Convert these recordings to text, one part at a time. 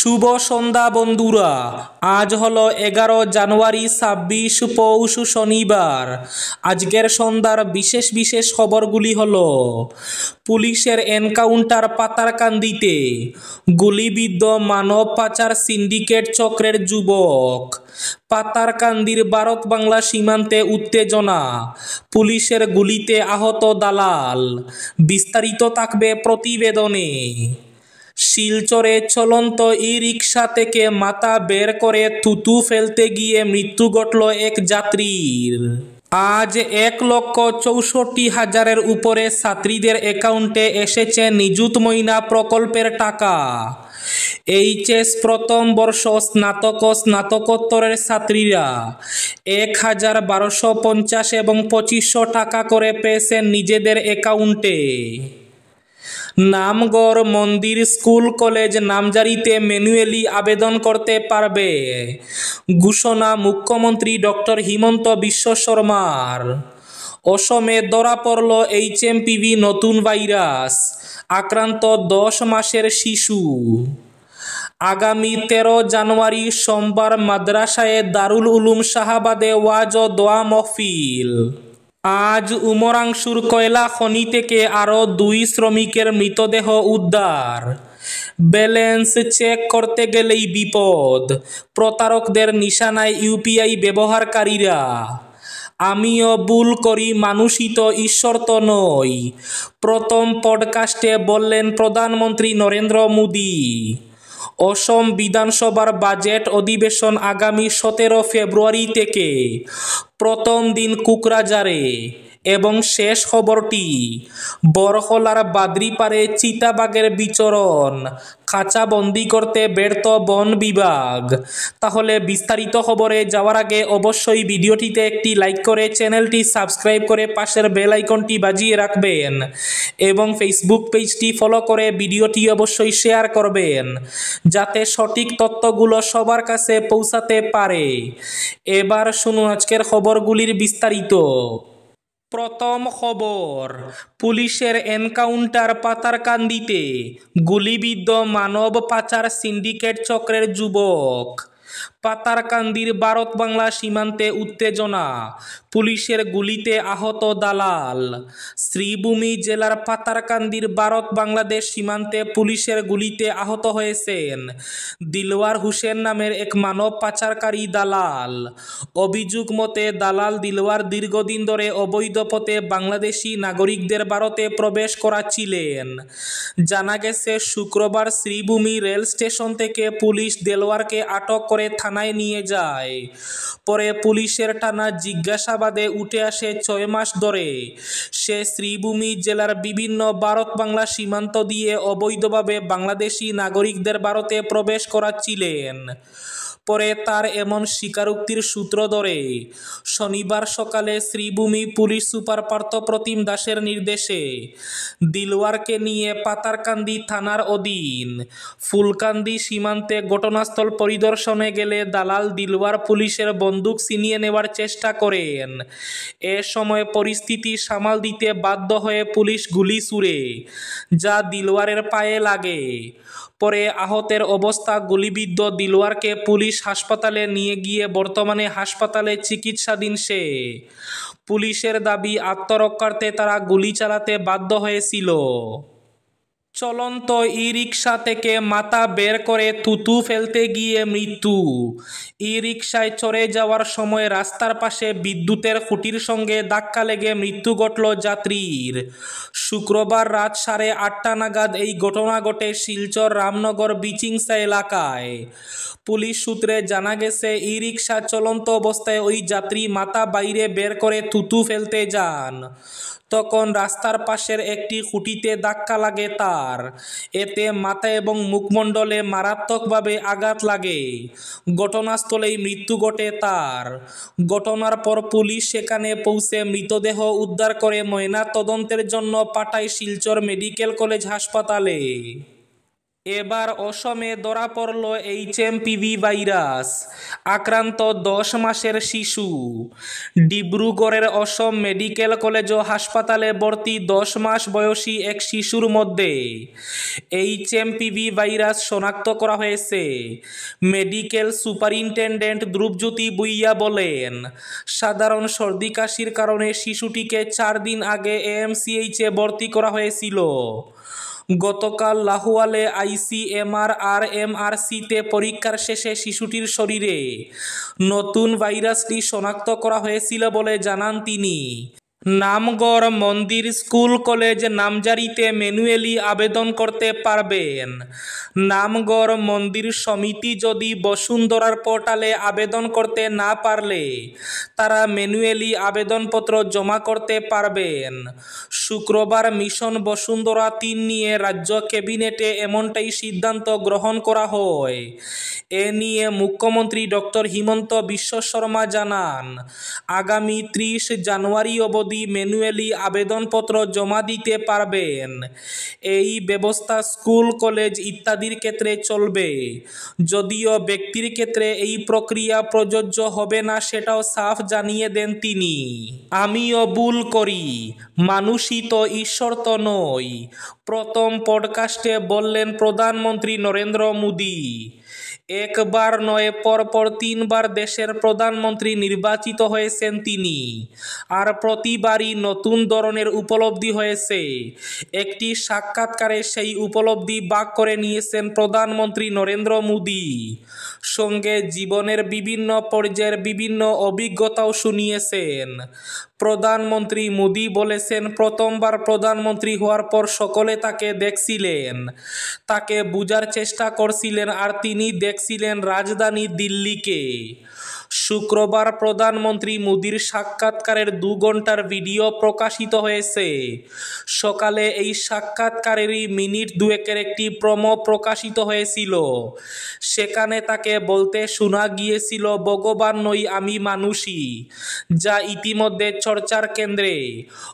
শুভ সন্ধ্যা বন্ধুরা। আজ হলো 11 জানুয়ারি 26 পৌষ শনিবার। আজকের সন্ধ্যার বিশেষ বিশেষ খবরগুলি হলো: পুলিশের এনকাউন্টার পাতারকান্দিতে, গুলিবিদ্ধ মানব পাচার সিন্ডিকেট চক্রের যুবক। পাতারকান্দির ভারত বাংলা সীমান্তে উত্তেজনা, পুলিশের গুলিতে আহত দালাল। বিস্তারিত থাকবে প্রতিবেদনে। শিলচরে চলন্ত ই-রিকশা থেকে মাথা বের করে থুতু ফেলতে গিয়ে মৃত্যু ঘটল এক যাত্রীর। আজ 1,64,000-এর উপরে ছাত্রীদের অ্যাকাউন্টে এসেছে নিযুত ময়না প্রকল্পের টাকা। এইচএস প্রথম বর্ষ স্নাতক ও স্নাতকোত্তরের ছাত্রীরা 1,1250 এবং 2,500 টাকা করে পেয়েছেন নিজেদের অ্যাকাউন্টে। নামগড় মন্দির স্কুল কলেজ নামজারিতে ম্যানুয়ালি আবেদন করতে পারবে, ঘোষণা মুখ্যমন্ত্রী ডক্টর হিমন্ত বিশ্ব শর্মার। অসমে ধরা পড়ল এইচএমপিভি নতুন ভাইরাস, আক্রান্ত 10 মাসের শিশু। আগামী 13 জানুয়ারি সোমবার মাদ্রাসায়ে দারুল উলুম শাহাবাদে ওয়াজ ও দোয়া মাহফিল। আজ উমরাংশুর কয়লা খনি থেকে আরও 2 শ্রমিকের মৃতদেহ উদ্ধার। ব্যালেন্স চেক করতে গেলেই বিপদ, প্রতারকদের নিশানায় ইউপিআই ব্যবহারকারীরা। আমিও ভুল করি, মানুষই তো ঈশ্বর তো নয়, প্রথম পডকাস্টে বললেন প্রধানমন্ত্রী নরেন্দ্র মোদী। অসম বিধানসভার বাজেট অধিবেশন আগামী 17 ফেব্রুয়ারি থেকে। প্রথম দিন কোকরাঝারে। এবং শেষ খবরটি, বরহলার বাদরিপাড়ে চিতাবাঘের বিচরণ খাঁচাবন্দি করতে ব্যর্থ বন বিভাগ। তাহলে বিস্তারিত খবরে যাওয়ার আগে অবশ্যই ভিডিওটিতে একটি লাইক করে চ্যানেলটি সাবস্ক্রাইব করে পাশের বেল আইকনটি বাজিয়ে রাখবেন এবং ফেসবুক পেজটি ফলো করে ভিডিওটি অবশ্যই শেয়ার করবেন, যাতে সঠিক তথ্যগুলো সবার কাছে পৌঁছাতে পারে। এবার শুনুন আজকের খবরগুলির বিস্তারিত। প্রথম খবর, পুলিশের এনকাউন্টার পাতারকান্দিতে, গুলিবিদ্ধ মানব পাচার সিন্ডিকেট চক্রের যুবক। পাতারকান্দির ভারত বাংলা সীমান্তে উত্তেজনা, পুলিশের গুলিতে আহত দালাল। শ্রীভূমি জেলার পাতারকান্দির ভারত বাংলাদেশ সীমান্তে পুলিশের গুলিতে আহত হয়েছেন দিলওয়ার হোসেন নামের এক মানব পাচারকারী দালাল। অভিযোগ মতে দালাল দিলওয়ার দীর্ঘদিন ধরে অবৈধ পথে বাংলাদেশি নাগরিকদের ভারতে প্রবেশ করাচ্ছিলেন। জানা গেছে, শুক্রবার শ্রীভূমি রেল স্টেশন থেকে পুলিশ দেলোয়ারকে আটক করে থানায় নিয়ে যায়। পরে পুলিশের টানা জিজ্ঞাসাবাদে উঠে আসে 6 মাস ধরে সে শ্রীভূমি জেলার বিভিন্ন ভারত বাংলা সীমান্ত দিয়ে অবৈধভাবে বাংলাদেশি নাগরিকদের ভারতে প্রবেশ করাচ্ছিলেন। পরে তার এমন স্বীকারোক্তির সূত্র ধরে শনিবার সকালে শ্রীভূমি পুলিশ সুপার পার্থপ্রতিম দাসের নির্দেশে দিলওয়ারকে নিয়ে পাতারকান্দি থানার অধীন ফুলকান্দি সীমান্তে ঘটনাস্থল পরিদর্শনে গেলে দালাল দিলওয়ার পুলিশের বন্দুক ছিনিয়ে নেওয়ার চেষ্টা করেন। এ সময় পরিস্থিতি সামাল দিতে বাধ্য হয়ে পুলিশ গুলি ছুড়ে, যা দিলওয়ারের পায়ে লাগে। পরে আহতের অবস্থা গুলিবিদ্ধ দিলওয়ারকে পুলিশ হাসপাতালে নিয়ে গিয়ে বর্তমানে হাসপাতালে চিকিৎসাধীন সে। পুলিশের দাবি, আত্মরক্ষার্থে তারা গুলি চালাতে বাধ্য হয়েছিল। চলন্ত ই-রিকশা থেকে মাথা বের করে থুতু ফেলতে গিয়ে মৃত্যু। ই-রিকশায় চড়ে যাওয়ার সময় রাস্তার পাশে বিদ্যুতের খুঁটির সঙ্গে ধাক্কা লেগে মৃত্যু ঘটল যাত্রীর। শুক্রবার রাত 8:30 নাগাদ এই ঘটনা ঘটে শিলচর রামনগর বিচিংসা এলাকায়। পুলিশ সূত্রে জানা গেছে, ই-রিকশা চলন্ত অবস্থায় ওই যাত্রী মাথা বাইরে বের করে থুতু ফেলতে যান। তখন রাস্তার পাশের একটি খুঁটিতে ধাক্কা লাগে তার। এতে মাথা এবং মুখমণ্ডলে মারাত্মকভাবে আঘাত লাগে। ঘটনাস্থলেই মৃত্যু ঘটে তার। ঘটনার পর পুলিশ সেখানে পৌঁছে মৃতদেহ উদ্ধার করে ময়না তদন্তের জন্য পাঠায় শিলচর মেডিকেল কলেজ হাসপাতালে। এবার অসমে ধরা পড়ল HMPV ভাইরাস, আক্রান্ত 10 মাসের শিশু। ডিব্রুগড়ের অসম মেডিকেল কলেজ ও হাসপাতালে ভর্তি 10 মাস বয়সী এক শিশুর মধ্যে HMPV ভাইরাস শনাক্ত করা হয়েছে। মেডিকেল সুপারিনটেন্ডেন্ট ধ্রুবজ্যোতি ভূঁইয়া বলেন, সাধারণ সর্দি কাশির কারণে শিশুটিকে 4 দিন আগে AMCH-এ ভর্তি করা হয়েছিল। গতকাল লাহোয়ালে ICMR আর MRC-তে পরীক্ষার শেষে শিশুটির শরীরে নতুন ভাইরাসটি শনাক্ত করা হয়েছিল বলে জানান তিনি। নামগড় মন্দির স্কুল কলেজ নামজারিতে ম্যানুয়ালি আবেদন করতে পারবেন। নামগড় মন্দির সমিতি যদি বসুন্ধরার পোর্টালে আবেদন করতে না পারলে তারা ম্যানুয়ালি আবেদনপত্র জমা করতে পারবেন। শুক্রবার মিশন বসুন্ধরা 3 নিয়ে রাজ্য ক্যাবিনেটে এমনটাই সিদ্ধান্ত গ্রহণ করা হয়। এ নিয়ে মুখ্যমন্ত্রী ডক্টর হিমন্ত বিশ্ব শর্মা জানান, আগামী 30 জানুয়ারি অবধি ম্যানুয়ালি আবেদনপত্র জমা দিতে পারবেন। এই ব্যবস্থা স্কুল কলেজ ইত্যাদির ক্ষেত্রে চলবে। যদিও ব্যক্তির ক্ষেত্রে এই প্রক্রিয়া প্রযোজ্য হবে না সেটাও সাফ জানিয়ে দেন তিনি। আমিও ভুল করি, মানুষই তো ঈশ্বর তো নয়, প্রথম পডকাস্টে বললেন প্রধানমন্ত্রী নরেন্দ্র মোদী। একবার নয়, পরপর 3 বার দেশের প্রধানমন্ত্রী নির্বাচিত হয়েছেন তিনি, আর প্রতিবারই নতুন ধরনের উপলব্ধি হয়েছে। একটি সাক্ষাৎকারে সেই উপলব্ধি ভাগ করে নিয়েছেন প্রধানমন্ত্রী নরেন্দ্র মোদী। সঙ্গে জীবনের বিভিন্ন পর্যায়ের বিভিন্ন অভিজ্ঞতাও শুনিয়েছেন। প্রধানমন্ত্রী মোদী বলেছেন, প্রথমবার প্রধানমন্ত্রী হওয়ার পর সকলে তাকে দেখছিলেন, তাকে বুঝার চেষ্টা করছিলেন, আর তিনি দেখছিলেন রাজধানী দিল্লিকে। শুক্রবার প্রধানমন্ত্রী মোদীর সাক্ষাৎকারের 2 ঘন্টার ভিডিও প্রকাশিত হয়েছে। সকালে এই সাক্ষাৎকারেরই মিনিট 2-এর একটি প্রোমো প্রকাশিত হয়েছিল। সেখানে তাকে বলতে শোনা গিয়েছিল, ভগবান নই, আমি মানুষই, যা ইতিমধ্যে চর্চার কেন্দ্রে।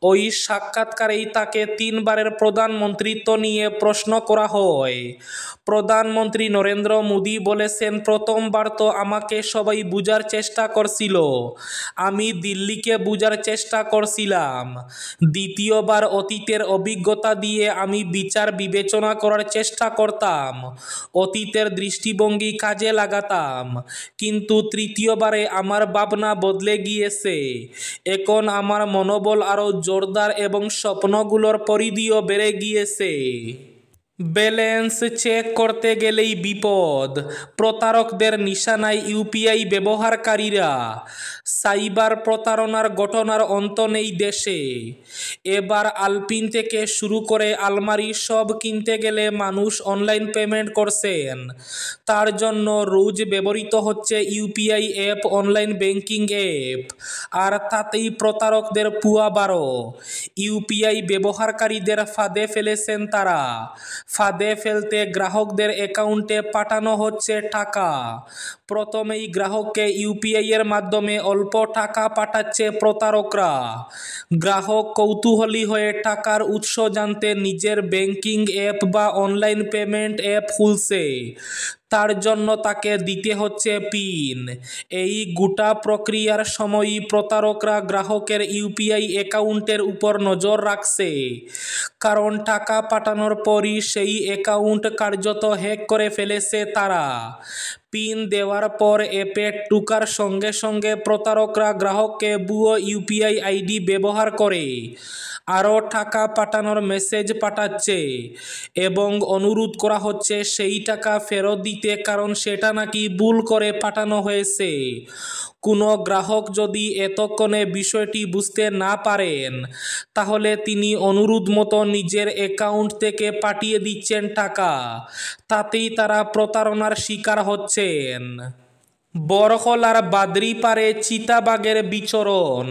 ওই সাক্ষাৎকারেই তাকে 3 বারের প্রধানমন্ত্রিত্ব নিয়ে প্রশ্ন করা হয়। প্রধানমন্ত্রী নরেন্দ্র মোদী বলেছেন, প্রথমবার তো আমাকে সবাই বুঝার চেষ্টা করছিল, আমি দিল্লিকে বুঝার চেষ্টা করছিলাম। দ্বিতীয়বার অতীতের অভিজ্ঞতা দিয়ে আমি বিচার বিবেচনা করার চেষ্টা করতাম, অতীতের দৃষ্টিভঙ্গি কাজে লাগাতাম। কিন্তু তৃতীয়বারে আমার ভাবনা বদলে গিয়েছে। এখন আমার মনোবল আরও জোরদার এবং স্বপ্নগুলোর পরিধিও বেড়ে গিয়েছে। ব্যালেন্স চেক করতে গেলেই বিপদ, প্রতারকদের নিশানায় ইউপিআই ব্যবহারকারীরা। সাইবার প্রতারণার ঘটনার অন্ত নেই দেশে। এবার আলপিন থেকে শুরু করে আলমারি সব কিনতে গেলে মানুষ অনলাইন পেমেন্ট করছেন। তার জন্য রোজ ব্যবহৃত হচ্ছে UPI app, online banking app, আর তাতেই প্রতারকদের পুয়া বারো। ইউপিআই ব্যবহারকারীদের ফাঁদে ফেলেছেন তারা। ফাঁদে ফেলতে গ্রাহকদের অ্যাকাউন্টে পাঠানো হচ্ছে টাকা। প্রথমেই গ্রাহককে ইউপিআই এর মাধ্যমে অল্প টাকা পাঠাচ্ছে প্রতারকরা। গ্রাহক কৌতূহলী হয়ে টাকার উৎস জানতে নিজের ব্যাংকিং অ্যাপ বা অনলাইন পেমেন্ট অ্যাপ খুলছে। তার জন্য তাকে দিতে হচ্ছে পিন। এই গোটা প্রক্রিয়ার সময়ই প্রতারকরা গ্রাহকের ইউপিআই অ্যাকাউন্টের উপর নজর রাখছে, কারণ টাকা পাঠানোর পরই সেই অ্যাকাউন্ট কার্যত হ্যাক করে ফেলেছে তারা। পিন দেওয়ার পর অ্যাপে ঢোকার সঙ্গে সঙ্গে প্রতারকরা গ্রাহককে ভুয়ো ইউপিআই আইডি ব্যবহার করে আরও টাকা পাঠানোর মেসেজ পাঠাচ্ছে এবং অনুরোধ করা হচ্ছে সেই টাকা ফেরত দিতে, কারণ সেটা নাকি ভুল করে পাঠানো হয়েছে। কোনো গ্রাহক যদি এতক্ষণে বিষয়টি বুঝতে না পারেন, তাহলে তিনি অনুরোধ মতো নিজের অ্যাকাউন্ট থেকে পাঠিয়ে দিচ্ছেন টাকা। তাতেই তারা প্রতারণার শিকার হচ্ছেন। বরকলার বাদরিপাড়ে চিতাবাঘের বিচরণ,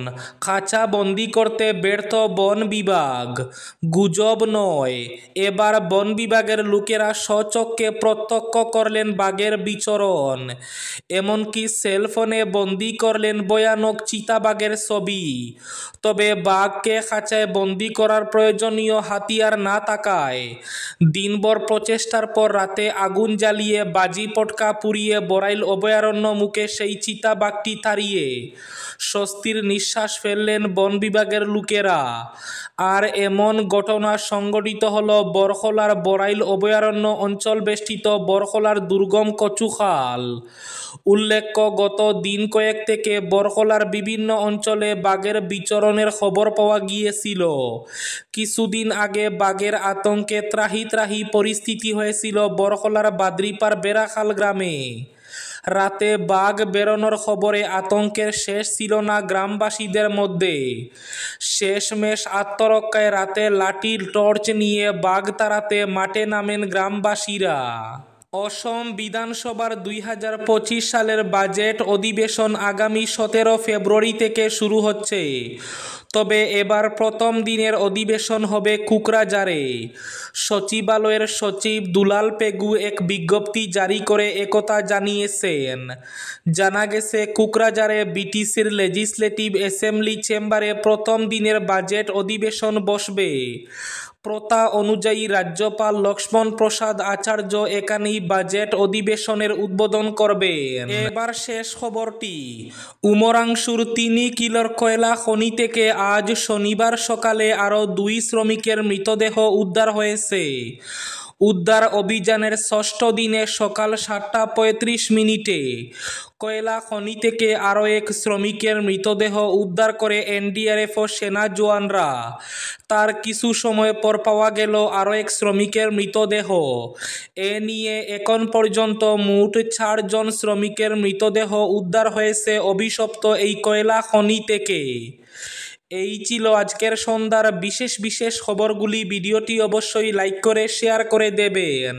খাঁচা বন্দি করতে ব্যর্থ বন বিভাগ। গুজব নয়, এবার বন বিভাগের লোকেরা স্বচক্ষে প্রত্যক্ষ করলেন বাঘের বিচরণ। এমনকি সেলফোনে বন্দি করলেন ভয়ানক চিতাবাঘের ছবি। তবে বাঘকে খাঁচায় বন্দি করার প্রয়োজনীয় হাতিয়ার না থাকায় দিনভর প্রচেষ্টার পর রাতে আগুন জ্বালিয়ে বাজি পটকা পুড়িয়ে বড়াইল অভয়ারণ্য মুখে সেই চিতাবাঘটি তাড়িয়ে স্বস্তির নিঃশ্বাস ফেললেন বন বিভাগের লোকেরা। আর এমন ঘটনা সংঘটিত হল বরকলার বড়াইল অভয়ারণ্য অঞ্চল বেষ্টিত বরকলার দুর্গম কচুখাল। উল্লেখ্য, গত দিন কয়েক থেকে বরকলার বিভিন্ন অঞ্চলে বাঘের বিচরণের খবর পাওয়া গিয়েছিল। কিছুদিন আগে বাঘের আতঙ্কে ত্রাহি ত্রাহি পরিস্থিতি হয়েছিল বরকলার বাদরিপাড় বেড়াখাল গ্রামে। রাতে বাঘ বেরোনোর খবরে আতঙ্কের শেষ ছিল না গ্রামবাসীদের মধ্যে। শেষমেশ আত্মরক্ষায় রাতে লাঠি টর্চ নিয়ে বাঘ তাড়াতে মাঠে নামেন গ্রামবাসীরা। অসম বিধানসভার 2025 সালের বাজেট অধিবেশন আগামী 17 ফেব্রুয়ারি থেকে শুরু হচ্ছে। তবে এবার প্রথম দিনের অধিবেশন হবে কোকরাঝারে। সচিবালয়ের সচিব দুলাল পেগু এক বিজ্ঞপ্তি জারি করে একথা জানিয়েছেন। জানা গেছে, কোকরাঝারে বিটিসির লেজিসলেটিভ অ্যাসেম্বলি চেম্বারে প্রথম দিনের বাজেট অধিবেশন বসবে। প্রথা অনুযায়ী রাজ্যপাল লক্ষ্মণ প্রসাদ আচার্য এখানেই বাজেট অধিবেশনের উদ্বোধন করবেন। এবার শেষ খবরটি। উমরাংশুর 3 কিলোর কয়লা খনি থেকে আজ শনিবার সকালে আরও 2 শ্রমিকের মৃতদেহ উদ্ধার হয়েছে। উদ্ধার অভিযানের ষষ্ঠ দিনে সকাল 7:35 কয়লা খনি থেকে আরও এক শ্রমিকের মৃতদেহ উদ্ধার করে এনডিআরএফ ও সেনা জওয়ানরা। তার কিছু সময় পর পাওয়া গেল আরও এক শ্রমিকের মৃতদেহ। এ নিয়ে এখন পর্যন্ত মোট 4 জন শ্রমিকের মৃতদেহ উদ্ধার হয়েছে অভিশপ্ত এই কয়লা খনি থেকে। এই ছিল আজকের সন্ধ্যার বিশেষ খবরগুলি। ভিডিওটি অবশ্যই লাইক করে শেয়ার করে দেবেন।